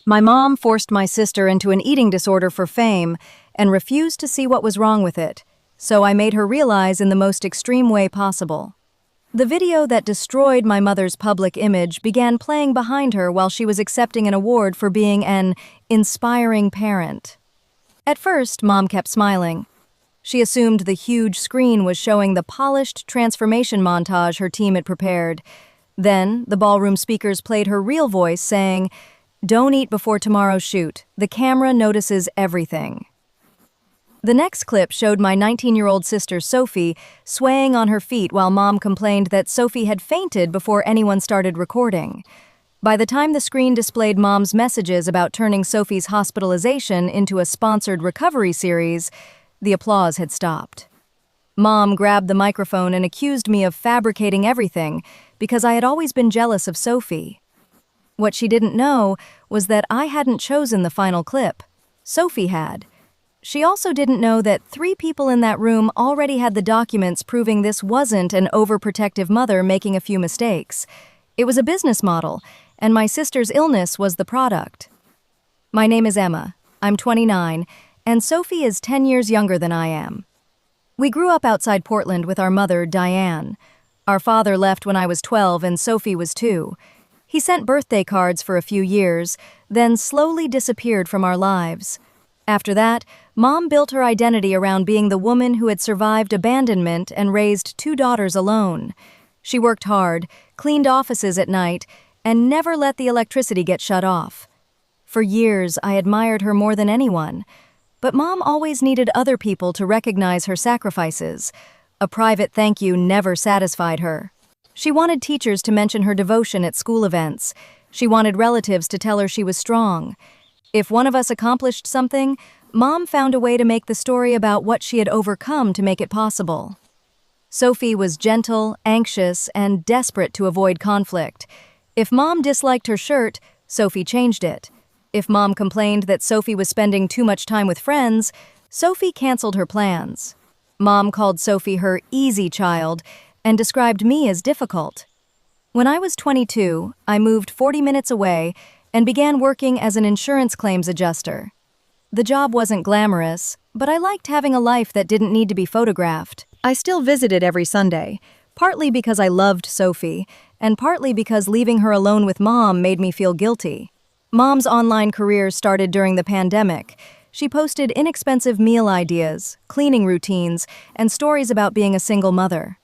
My mom forced my sister into an eating disorder for fame and refused to see what was wrong with it, so I made her realize in the most extreme way possible. The video that destroyed my mother's public image began playing behind her while she was accepting an award for being an inspiring parent. At first, Mom kept smiling. She assumed the huge screen was showing the polished transformation montage her team had prepared. Then, the ballroom speakers played her real voice saying, "Don't eat before tomorrow's shoot. The camera notices everything." The next clip showed my 19-year-old sister Sophie swaying on her feet while Mom complained that Sophie had fainted before anyone started recording. By the time the screen displayed Mom's messages about turning Sophie's hospitalization into a sponsored recovery series, the applause had stopped. Mom grabbed the microphone and accused me of fabricating everything because I had always been jealous of Sophie. What she didn't know was that I hadn't chosen the final clip. Sophie had. She also didn't know that 3 people in that room already had the documents proving this wasn't an overprotective mother making a few mistakes. It was a business model, and my sister's illness was the product. My name is Emma. I'm 29, and Sophie is 10 years younger than I am. We grew up outside Portland with our mother, Diane. Our father left when I was 12 and Sophie was 2. He sent birthday cards for a few years, then slowly disappeared from our lives. After that, Mom built her identity around being the woman who had survived abandonment and raised 2 daughters alone. She worked hard, cleaned offices at night, and never let the electricity get shut off. For years, I admired her more than anyone. But Mom always needed other people to recognize her sacrifices. A private thank you never satisfied her. She wanted teachers to mention her devotion at school events. She wanted relatives to tell her she was strong. If one of us accomplished something, Mom found a way to make the story about what she had overcome to make it possible. Sophie was gentle, anxious, and desperate to avoid conflict. If Mom disliked her shirt, Sophie changed it. If Mom complained that Sophie was spending too much time with friends, Sophie canceled her plans. Mom called Sophie her easy child and described me as difficult. When I was 22, I moved 40 minutes away and began working as an insurance claims adjuster. The job wasn't glamorous, but I liked having a life that didn't need to be photographed. I still visited every Sunday, partly because I loved Sophie, and partly because leaving her alone with Mom made me feel guilty. Mom's online career started during the pandemic. She posted inexpensive meal ideas, cleaning routines, and stories about being a single mother.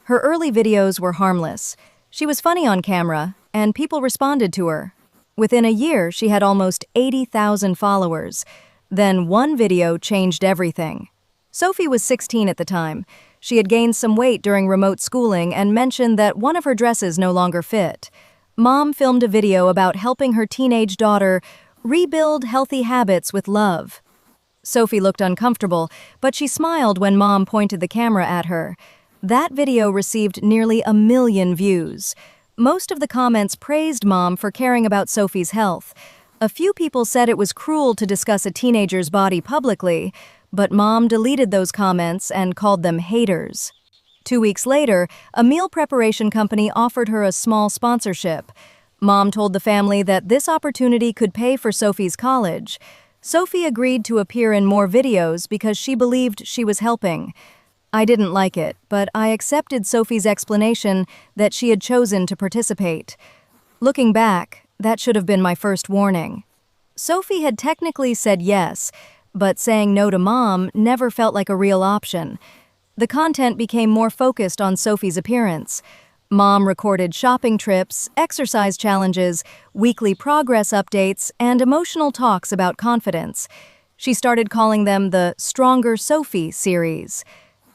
Her early videos were harmless. She was funny on camera, and people responded to her. Within a year, she had almost 80,000 followers. Then one video changed everything. Sophie was 16 at the time. She had gained some weight during remote schooling and mentioned that one of her dresses no longer fit. Mom filmed a video about helping her teenage daughter rebuild healthy habits with love. Sophie looked uncomfortable, but she smiled when Mom pointed the camera at her. That video received nearly 1 million views. Most of the comments praised Mom for caring about Sophie's health. A few people said it was cruel to discuss a teenager's body publicly, but Mom deleted those comments and called them haters. 2 weeks later, a meal preparation company offered her a small sponsorship. Mom told the family that this opportunity could pay for Sophie's college. Sophie agreed to appear in more videos because she believed she was helping. I didn't like it, but I accepted Sophie's explanation that she had chosen to participate. Looking back, that should have been my first warning. Sophie had technically said yes, but saying no to Mom never felt like a real option. The content became more focused on Sophie's appearance. Mom recorded shopping trips, exercise challenges, weekly progress updates, and emotional talks about confidence. She started calling them the Stronger Sophie series.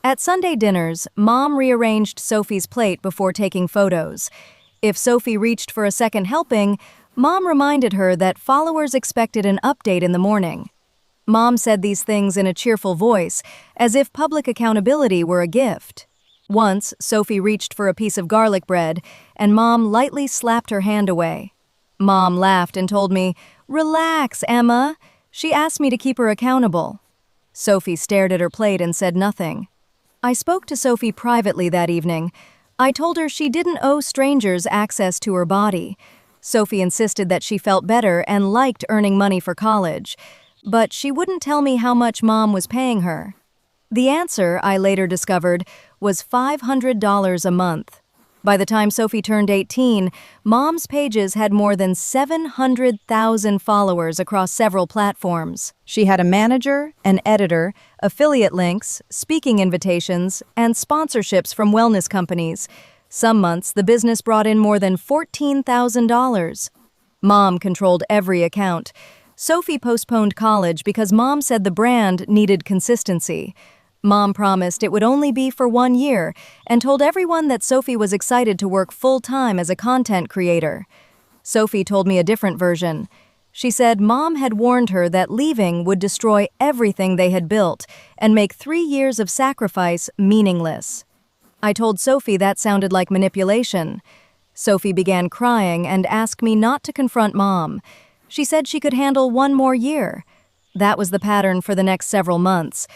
At Sunday dinners, Mom rearranged Sophie's plate before taking photos. If Sophie reached for a second helping, Mom reminded her that followers expected an update in the morning. Mom said these things in a cheerful voice, as if public accountability were a gift. Once, Sophie reached for a piece of garlic bread, and Mom lightly slapped her hand away. Mom laughed and told me, "Relax, Emma." She asked me to keep her accountable. Sophie stared at her plate and said nothing. I spoke to Sophie privately that evening. I told her she didn't owe strangers access to her body. Sophie insisted that she felt better and liked earning money for college, but she wouldn't tell me how much Mom was paying her. The answer, I later discovered, was $500 a month. By the time Sophie turned 18, Mom's pages had more than 700,000 followers across several platforms. She had a manager, an editor, affiliate links, speaking invitations, and sponsorships from wellness companies. Some months, the business brought in more than $14,000. Mom controlled every account. Sophie postponed college because Mom said the brand needed consistency. Mom promised it would only be for 1 year and told everyone that Sophie was excited to work full-time as a content creator. Sophie told me a different version. She said Mom had warned her that leaving would destroy everything they had built and make 3 years of sacrifice meaningless. I told Sophie that sounded like manipulation. Sophie began crying and asked me not to confront Mom. She said she could handle 1 more year. That was the pattern for the next several months.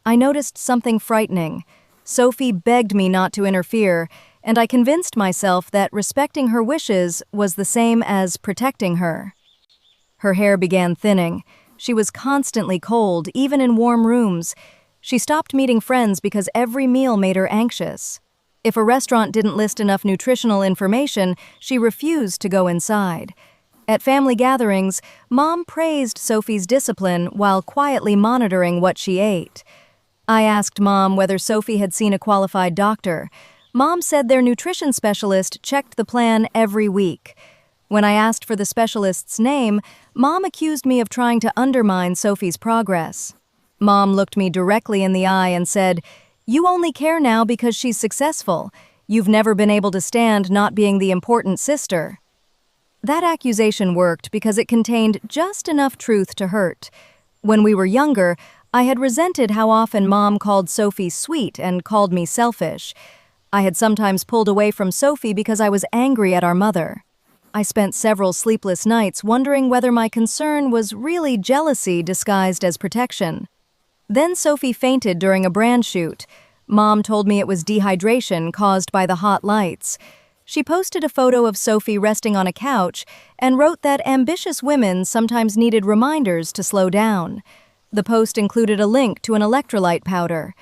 I noticed something frightening. Sophie begged me not to interfere, and I convinced myself that respecting her wishes was the same as protecting her. Her hair began thinning. She was constantly cold, even in warm rooms. She stopped meeting friends because every meal made her anxious. If a restaurant didn't list enough nutritional information, she refused to go inside. At family gatherings, Mom praised Sophie's discipline while quietly monitoring what she ate. I asked Mom whether Sophie had seen a qualified doctor. Mom said their nutrition specialist checked the plan every week. When I asked for the specialist's name, Mom accused me of trying to undermine Sophie's progress. Mom looked me directly in the eye and said, "You only care now because she's successful. You've never been able to stand not being the important sister." That accusation worked because it contained just enough truth to hurt. When we were younger, I had resented how often Mom called Sophie sweet and called me selfish. I had sometimes pulled away from Sophie because I was angry at our mother. I spent several sleepless nights wondering whether my concern was really jealousy disguised as protection. Then Sophie fainted during a brand shoot. Mom told me it was dehydration caused by the hot lights. She posted a photo of Sophie resting on a couch and wrote that ambitious women sometimes needed reminders to slow down. The post included a link to an electrolyte powder.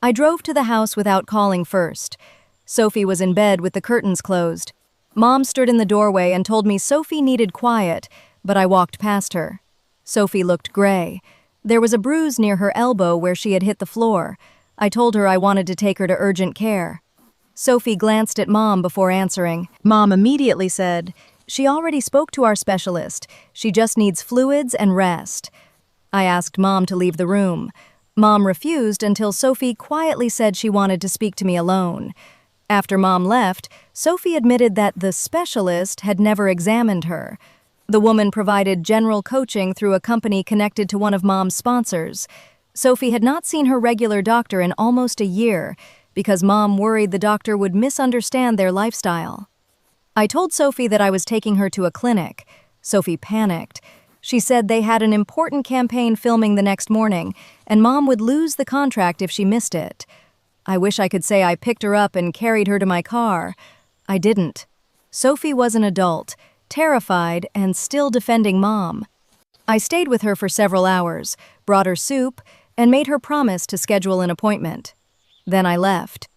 I drove to the house without calling first. Sophie was in bed with the curtains closed. Mom stood in the doorway and told me Sophie needed quiet, but I walked past her. Sophie looked gray. There was a bruise near her elbow where she had hit the floor. I told her I wanted to take her to urgent care. Sophie glanced at Mom before answering. Mom immediately said, "She already spoke to our specialist. She just needs fluids and rest." I asked Mom to leave the room. Mom refused until Sophie quietly said she wanted to speak to me alone. After Mom left, Sophie admitted that the specialist had never examined her. The woman provided general coaching through a company connected to one of Mom's sponsors. Sophie had not seen her regular doctor in almost a year because Mom worried the doctor would misunderstand their lifestyle. I told Sophie that I was taking her to a clinic. Sophie panicked. She said they had an important campaign filming the next morning, and Mom would lose the contract if she missed it. I wish I could say I picked her up and carried her to my car. I didn't. Sophie was an adult, terrified and still defending Mom. I stayed with her for several hours, brought her soup, and made her promise to schedule an appointment. Then I left.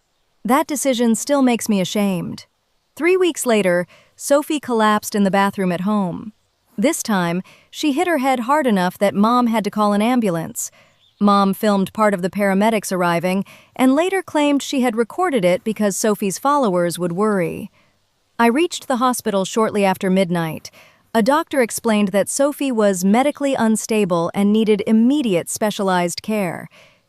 That decision still makes me ashamed. 3 weeks later, Sophie collapsed in the bathroom at home. This time, she hit her head hard enough that Mom had to call an ambulance. Mom filmed part of the paramedics arriving and later claimed she had recorded it because Sophie's followers would worry. I reached the hospital shortly after midnight. A doctor explained that Sophie was medically unstable and needed immediate specialized care.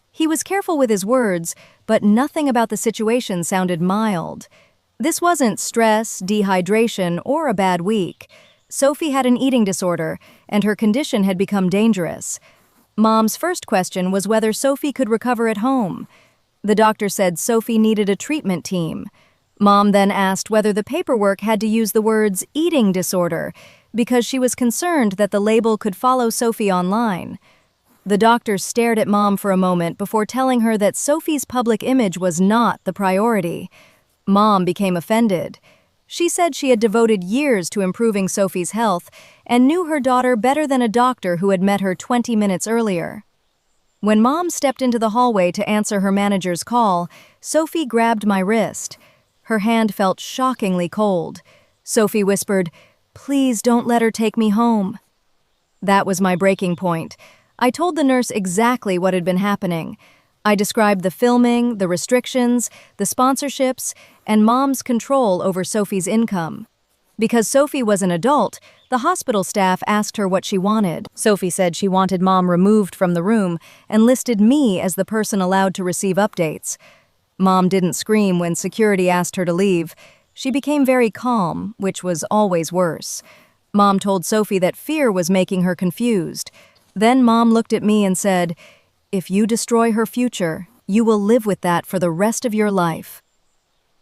He was careful with his words, but nothing about the situation sounded mild. This wasn't stress, dehydration, or a bad week. Sophie had an eating disorder, and her condition had become dangerous. Mom's first question was whether Sophie could recover at home. The doctor said Sophie needed a treatment team. Mom then asked whether the paperwork had to use the words eating disorder because she was concerned that the label could follow Sophie online. The doctor stared at Mom for a moment before telling her that Sophie's public image was not the priority. Mom became offended. She said she had devoted years to improving Sophie's health and knew her daughter better than a doctor who had met her 20 minutes earlier. When Mom stepped into the hallway to answer her manager's call, Sophie grabbed my wrist. Her hand felt shockingly cold. Sophie whispered, "Please don't let her take me home." That was my breaking point. I told the nurse exactly what had been happening. I described the filming, the restrictions, the sponsorships, and Mom's control over Sophie's income. Because Sophie was an adult, the hospital staff asked her what she wanted. Sophie said she wanted Mom removed from the room and listed me as the person allowed to receive updates. Mom didn't scream when security asked her to leave. She became very calm, which was always worse. Mom told Sophie that fear was making her confused. Then Mom looked at me and said, "If you destroy her future, you will live with that for the rest of your life."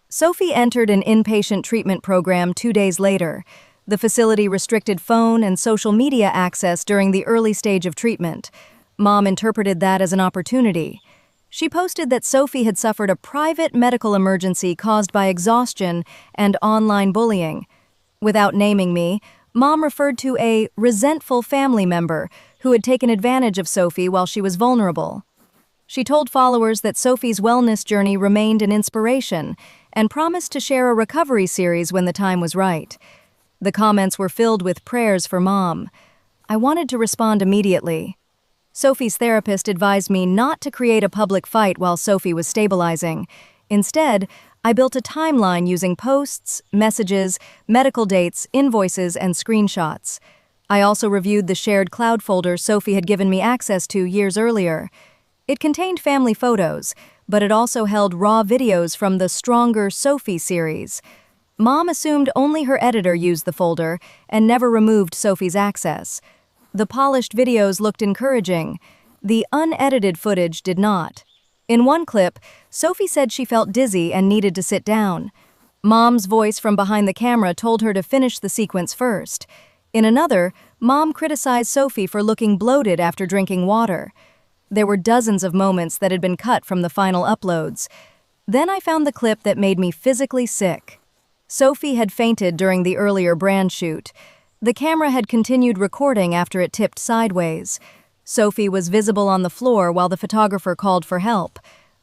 Sophie entered an inpatient treatment program 2 days later. The facility restricted phone and social media access during the early stage of treatment. Mom interpreted that as an opportunity. She posted that Sophie had suffered a private medical emergency caused by exhaustion and online bullying. Without naming me, Mom referred to a resentful family member who had taken advantage of Sophie while she was vulnerable. She told followers that Sophie's wellness journey remained an inspiration and promised to share a recovery series when the time was right. The comments were filled with prayers for Mom. I wanted to respond immediately. Sophie's therapist advised me not to create a public fight while Sophie was stabilizing. Instead, I built a timeline using posts, messages, medical dates, invoices, and screenshots. I also reviewed the shared cloud folder Sophie had given me access to years earlier. It contained family photos, but it also held raw videos from the Stronger Sophie series. Mom assumed only her editor used the folder and never removed Sophie's access. The polished videos looked encouraging. The unedited footage did not. In one clip, Sophie said she felt dizzy and needed to sit down. Mom's voice from behind the camera told her to finish the sequence first. In another, Mom criticized Sophie for looking bloated after drinking water. There were dozens of moments that had been cut from the final uploads. Then I found the clip that made me physically sick. Sophie had fainted during the earlier brand shoot. The camera had continued recording after it tipped sideways. Sophie was visible on the floor while the photographer called for help.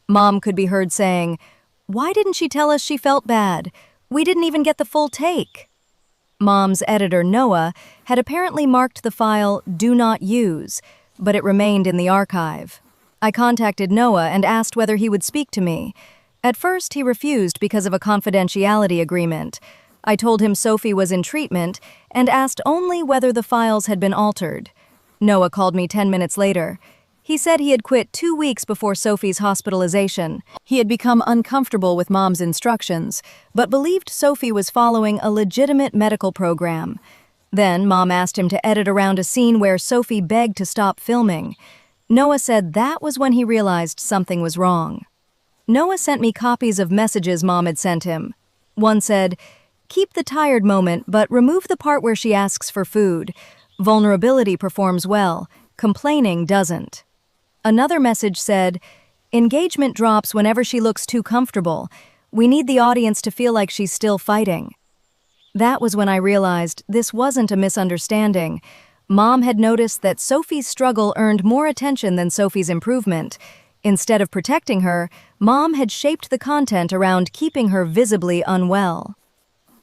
Mom could be heard saying, "Why didn't she tell us she felt bad? We didn't even get the full take." Mom's editor, Noah, had apparently marked the file "Do Not Use," but it remained in the archive. I contacted Noah and asked whether he would speak to me. At first, he refused because of a confidentiality agreement. I told him Sophie was in treatment and asked only whether the files had been altered. Noah called me 10 minutes later. He said he had quit 2 weeks before Sophie's hospitalization. He had become uncomfortable with Mom's instructions, but believed Sophie was following a legitimate medical program. Then Mom asked him to edit around a scene where Sophie begged to stop filming. Noah said that was when he realized something was wrong. Noah sent me copies of messages Mom had sent him. One said, "Keep the tired moment, but remove the part where she asks for food. Vulnerability performs well, complaining doesn't." Another message said, "Engagement drops whenever she looks too comfortable. We need the audience to feel like she's still fighting." That was when I realized this wasn't a misunderstanding. Mom had noticed that Sophie's struggle earned more attention than Sophie's improvement. Instead of protecting her, Mom had shaped the content around keeping her visibly unwell.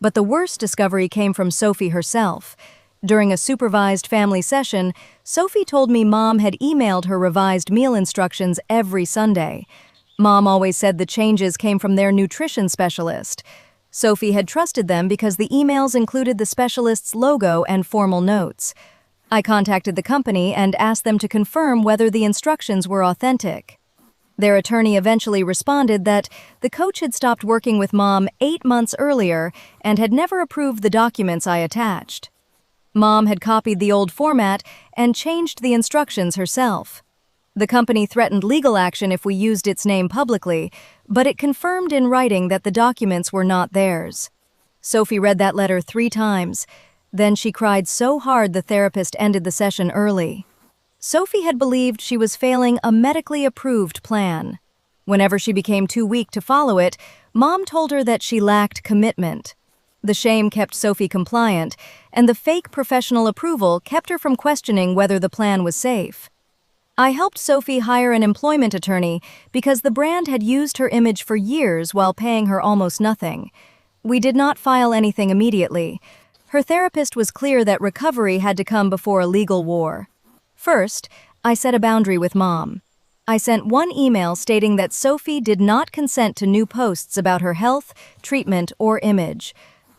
But the worst discovery came from Sophie herself. During a supervised family session, Sophie told me Mom had emailed her revised meal instructions every Sunday. Mom always said the changes came from their nutrition specialist. Sophie had trusted them because the emails included the specialist's logo and formal notes. I contacted the company and asked them to confirm whether the instructions were authentic. Their attorney eventually responded that the coach had stopped working with Mom 8 months earlier and had never approved the documents I attached. Mom had copied the old format and changed the instructions herself. The company threatened legal action if we used its name publicly, but it confirmed in writing that the documents were not theirs. Sophie read that letter 3 times. Then she cried so hard the therapist ended the session early. Sophie had believed she was failing a medically approved plan. Whenever she became too weak to follow it, Mom told her that she lacked commitment. The shame kept Sophie compliant, and the fake professional approval kept her from questioning whether the plan was safe. I helped Sophie hire an employment attorney because the brand had used her image for years while paying her almost nothing. We did not file anything immediately. Her therapist was clear that recovery had to come before a legal war. First, I set a boundary with Mom. I sent one email stating that Sophie did not consent to new posts about her health, treatment, or image.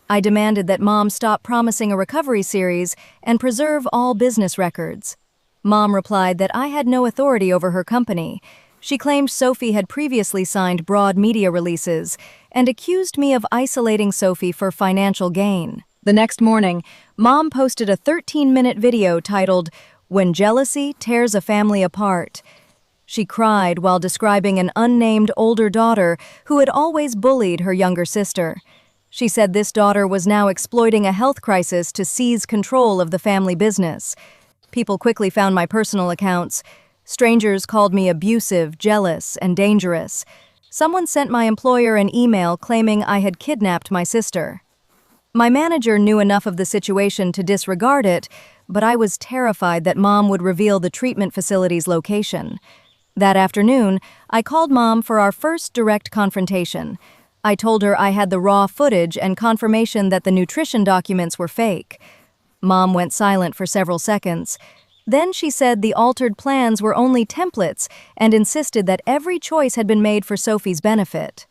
I demanded that Mom stop promising a recovery series and preserve all business records. Mom replied that I had no authority over her company. She claimed Sophie had previously signed broad media releases and accused me of isolating Sophie for financial gain. The next morning, Mom posted a 13-minute video titled, "When Jealousy Tears a Family Apart." She cried while describing an unnamed older daughter who had always bullied her younger sister. She said this daughter was now exploiting a health crisis to seize control of the family business. People quickly found my personal accounts. Strangers called me abusive, jealous, and dangerous. Someone sent my employer an email claiming I had kidnapped my sister. My manager knew enough of the situation to disregard it, but I was terrified that Mom would reveal the treatment facility's location. That afternoon, I called Mom for our first direct confrontation. I told her I had the raw footage and confirmation that the nutrition documents were fake. Mom went silent for several seconds. Then she said the altered plans were only templates and insisted that every choice had been made for Sophie's benefit.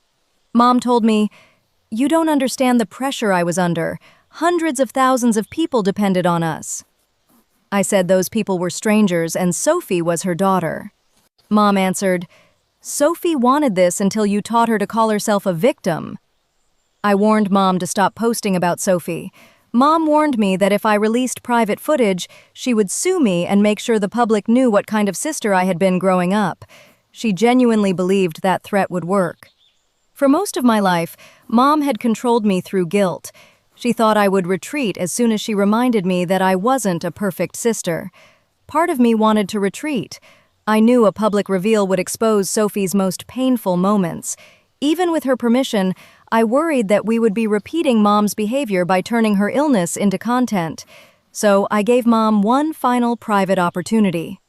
Mom told me, "You don't understand the pressure I was under. Hundreds of thousands of people depended on us." I said those people were strangers and Sophie was her daughter. Mom answered, "Sophie wanted this until you taught her to call herself a victim." I warned Mom to stop posting about Sophie. Mom warned me that if I released private footage, she would sue me and make sure the public knew what kind of sister I had been growing up. She genuinely believed that threat would work. For most of my life, Mom had controlled me through guilt. She thought I would retreat as soon as she reminded me that I wasn't a perfect sister. Part of me wanted to retreat. I knew a public reveal would expose Sophie's most painful moments. Even with her permission, I worried that we would be repeating Mom's behavior by turning her illness into content. So I gave Mom one final private opportunity.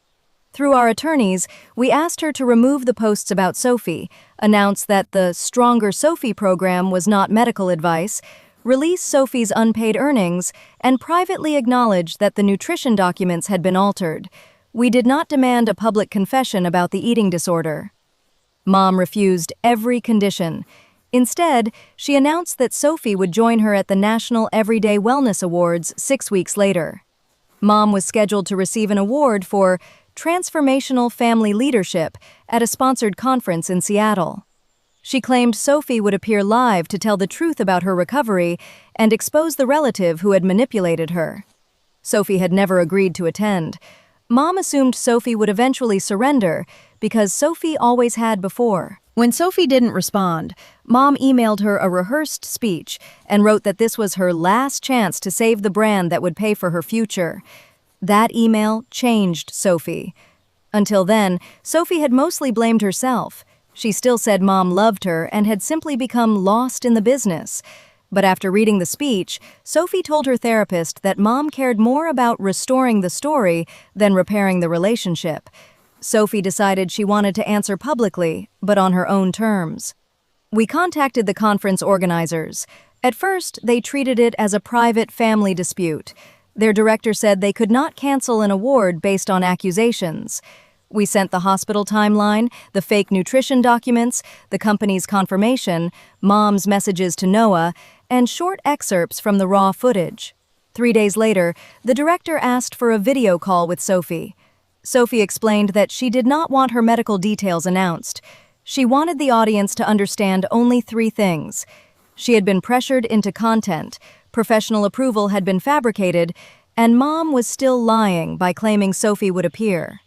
Through our attorneys, we asked her to remove the posts about Sophie, announce that the Stronger Sophie program was not medical advice, release Sophie's unpaid earnings, and privately acknowledge that the nutrition documents had been altered. We did not demand a public confession about the eating disorder. Mom refused every condition. Instead, she announced that Sophie would join her at the National Everyday Wellness Awards 6 weeks later. Mom was scheduled to receive an award for Transformational Family Leadership at a sponsored conference in Seattle. She claimed Sophie would appear live to tell the truth about her recovery and expose the relative who had manipulated her. Sophie had never agreed to attend. Mom assumed Sophie would eventually surrender because Sophie always had before. When Sophie didn't respond, Mom emailed her a rehearsed speech and wrote that this was her last chance to save the brand that would pay for her future. That email changed Sophie. Until then, Sophie had mostly blamed herself. She still said Mom loved her and had simply become lost in the business. But after reading the speech, Sophie told her therapist that Mom cared more about restoring the story than repairing the relationship. Sophie decided she wanted to answer publicly, but on her own terms. We contacted the conference organizers. At first, they treated it as a private family dispute. Their director said they could not cancel an award based on accusations. We sent the hospital timeline, the fake nutrition documents, the company's confirmation, Mom's messages to Noah, and short excerpts from the raw footage. 3 days later, the director asked for a video call with Sophie. Sophie explained that she did not want her medical details announced. She wanted the audience to understand only 3 things. She had been pressured into content, professional approval had been fabricated, and Mom was still lying by claiming Sophie would appear.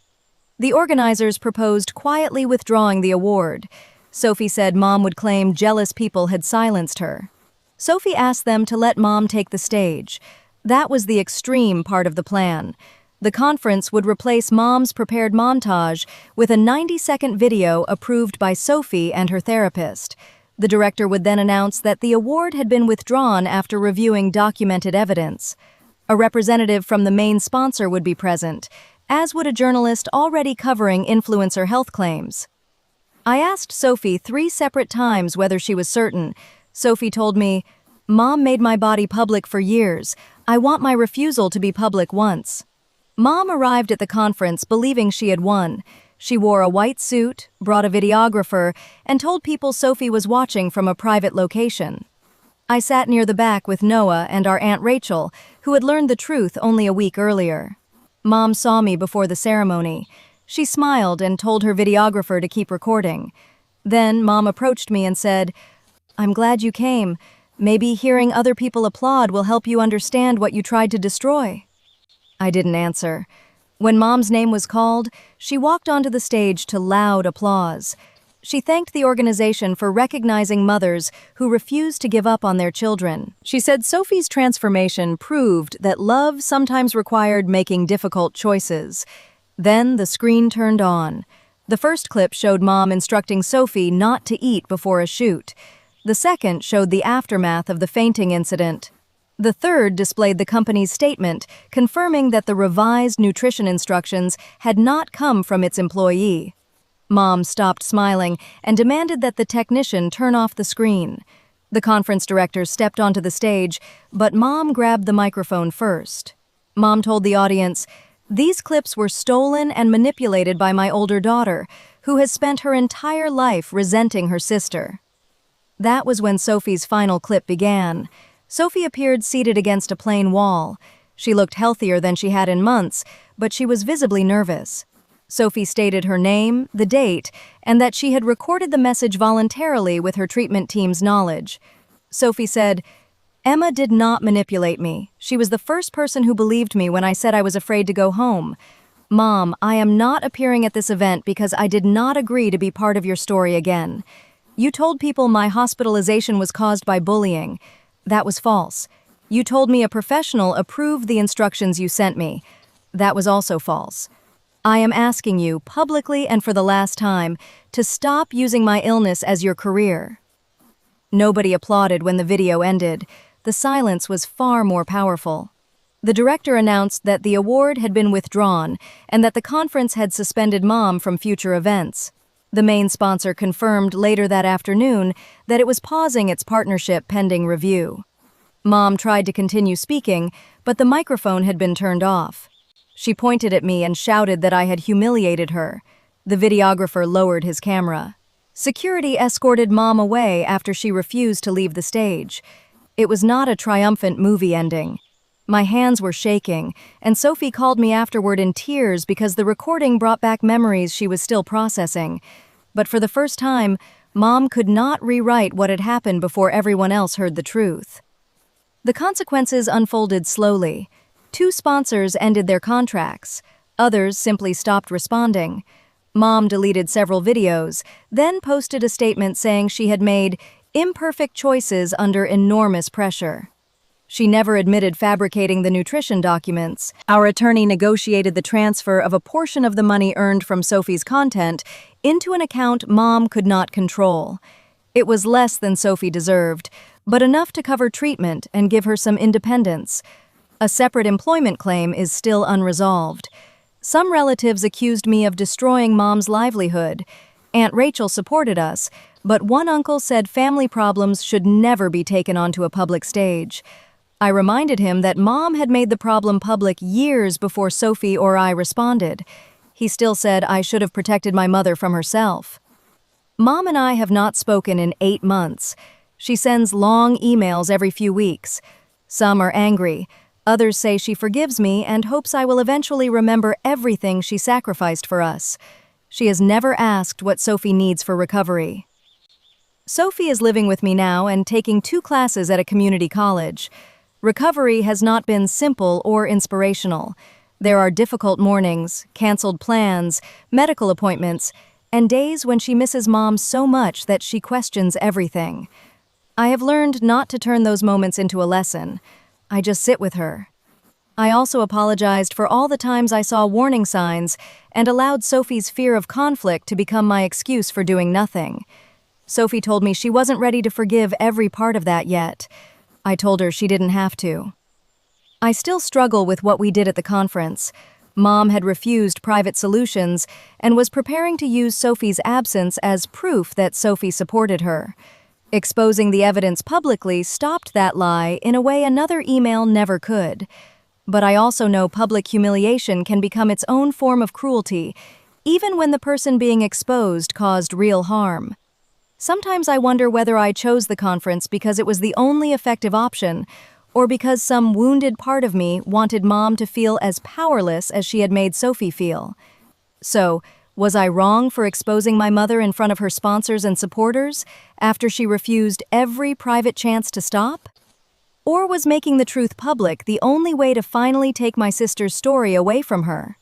The organizers proposed quietly withdrawing the award. Sophie said Mom would claim jealous people had silenced her. Sophie asked them to let Mom take the stage. That was the extreme part of the plan. The conference would replace Mom's prepared montage with a 90-second video approved by Sophie and her therapist. The director would then announce that the award had been withdrawn after reviewing documented evidence. A representative from the main sponsor would be present, as would a journalist already covering influencer health claims. I asked Sophie 3 separate times whether she was certain. Sophie told me, "Mom made my body public for years. I want my refusal to be public once." Mom arrived at the conference believing she had won. She wore a white suit, brought a videographer, and told people Sophie was watching from a private location. I sat near the back with Noah and our Aunt Rachel, who had learned the truth only a week earlier. Mom saw me before the ceremony. She smiled and told her videographer to keep recording. Then Mom approached me and said, "I'm glad you came. Maybe hearing other people applaud will help you understand what you tried to destroy." I didn't answer. When Mom's name was called, she walked onto the stage to loud applause. She thanked the organization for recognizing mothers who refused to give up on their children. She said Sophie's transformation proved that love sometimes required making difficult choices. Then the screen turned on. The first clip showed Mom instructing Sophie not to eat before a shoot. The second showed the aftermath of the fainting incident. The third displayed the company's statement confirming that the revised nutrition instructions had not come from its employee. Mom stopped smiling and demanded that the technician turn off the screen. The conference director stepped onto the stage, but Mom grabbed the microphone first. Mom told the audience, "These clips were stolen and manipulated by my older daughter, who has spent her entire life resenting her sister." That was when Sophie's final clip began. Sophie appeared seated against a plain wall. She looked healthier than she had in months, but she was visibly nervous. Sophie stated her name, the date, and that she had recorded the message voluntarily with her treatment team's knowledge. Sophie said, "Emma did not manipulate me. She was the first person who believed me when I said I was afraid to go home. Mom, I am not appearing at this event because I did not agree to be part of your story again. You told people my hospitalization was caused by bullying. That was false. You told me a professional approved the instructions you sent me. That was also false. I am asking you, publicly and for the last time, to stop using my illness as your career." Nobody applauded when the video ended. The silence was far more powerful. The director announced that the award had been withdrawn and that the conference had suspended Mom from future events. The main sponsor confirmed later that afternoon that it was pausing its partnership pending review. Mom tried to continue speaking, but the microphone had been turned off. She pointed at me and shouted that I had humiliated her. The videographer lowered his camera. Security escorted Mom away after she refused to leave the stage. It was not a triumphant movie ending. My hands were shaking, and Sophie called me afterward in tears because the recording brought back memories she was still processing. But for the first time, Mom could not rewrite what had happened before everyone else heard the truth. The consequences unfolded slowly. 2 sponsors ended their contracts. Others simply stopped responding. Mom deleted several videos, then posted a statement saying she had made imperfect choices under enormous pressure. She never admitted fabricating the nutrition documents. Our attorney negotiated the transfer of a portion of the money earned from Sophie's content into an account Mom could not control. It was less than Sophie deserved, but enough to cover treatment and give her some independence. A separate employment claim is still unresolved. Some relatives accused me of destroying Mom's livelihood. Aunt Rachel supported us, but one uncle said family problems should never be taken onto a public stage. I reminded him that Mom had made the problem public years before Sophie or I responded. He still said I should have protected my mother from herself. Mom and I have not spoken in 8 months. She sends long emails every few weeks. Some are angry. Others say she forgives me and hopes I will eventually remember everything she sacrificed for us. She has never asked what Sophie needs for recovery. Sophie is living with me now and taking 2 classes at a community college. Recovery has not been simple or inspirational. There are difficult mornings, canceled plans, medical appointments, and days when she misses Mom so much that she questions everything. I have learned not to turn those moments into a lesson. I just sit with her. I also apologized for all the times I saw warning signs and allowed Sophie's fear of conflict to become my excuse for doing nothing. Sophie told me she wasn't ready to forgive every part of that yet. I told her she didn't have to. I still struggle with what we did at the conference. Mom had refused private solutions and was preparing to use Sophie's absence as proof that Sophie supported her. Exposing the evidence publicly stopped that lie in a way another email never could. But I also know public humiliation can become its own form of cruelty, even when the person being exposed caused real harm. Sometimes I wonder whether I chose the conference because it was the only effective option, or because some wounded part of me wanted Mom to feel as powerless as she had made Sophie feel. So, was I wrong for exposing my mother in front of her sponsors and supporters after she refused every private chance to stop? Or was making the truth public the only way to finally take my sister's story away from her?